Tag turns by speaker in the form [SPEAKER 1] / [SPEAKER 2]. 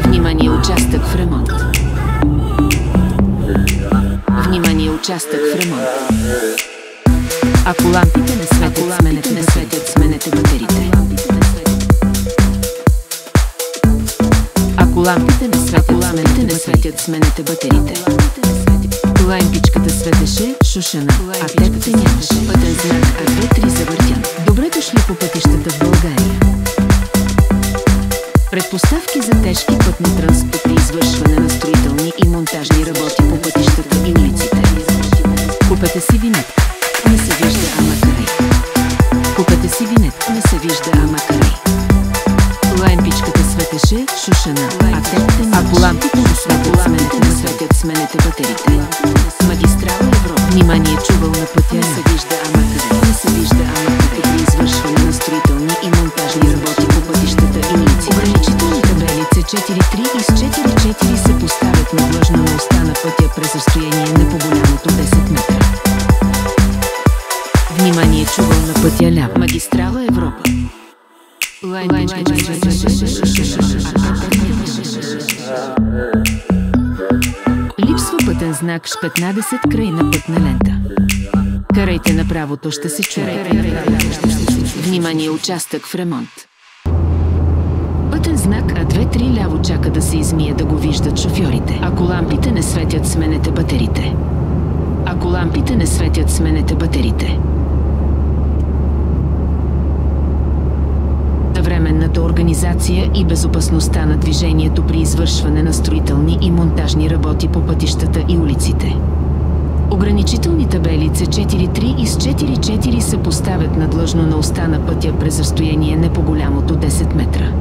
[SPEAKER 1] Внимание, участък в ремонт. Внимание, участък в ремонт. Ако лампите не светят, сменете батериите. Ако лампите не светят, сменете батериите. Лампичката светеше, шушена, а тепте нямаше. Пътен знак А2-3 завъртян. Добре дошли по пътищата в България. Предпоставки за тежки пътни транспорт и извършване на строителни и монтажни работи по пътищата и улиците. Купете си винетка. Не се вижда, ама карай. Купете си винетка. Не се вижда, ама карай. Лампичката светеше, шушена, а тепте нямаше. Ако лампите не светят, сменете батериите. Магистрала Европа. Внимание, чувал на пътя. Не се вижда, ама карай. Не се вижда, ама карай. При извършване на строителни и монтажни работи по пътищата и улици. Ограничителни табели C4.3 и с 4.4 се поставят надлъжно на оста на пътя през разстояние не по-голямо от 10 метра. Внимание, чувал на пътя ляво. Магистрала Европа. Липсва пътен знак Ш15 край на пътна лента. Карайте направо, то ще се чуе. Внимание, участък в ремонт. Пътен знак А2-3 ляво чака да се измие, да го виждат шофьорите. Ако лампите не светят, сменете батериите. Ако лампите не светят, сменете батериите. Временната организация и безопасността на движението при извършване на строителни и монтажни работи по пътищата и улиците. Ограничителни табели C4.3 и с 4.4 се поставят надлъжно на оста на пътя през разстояние не по-голямо от 10 метра.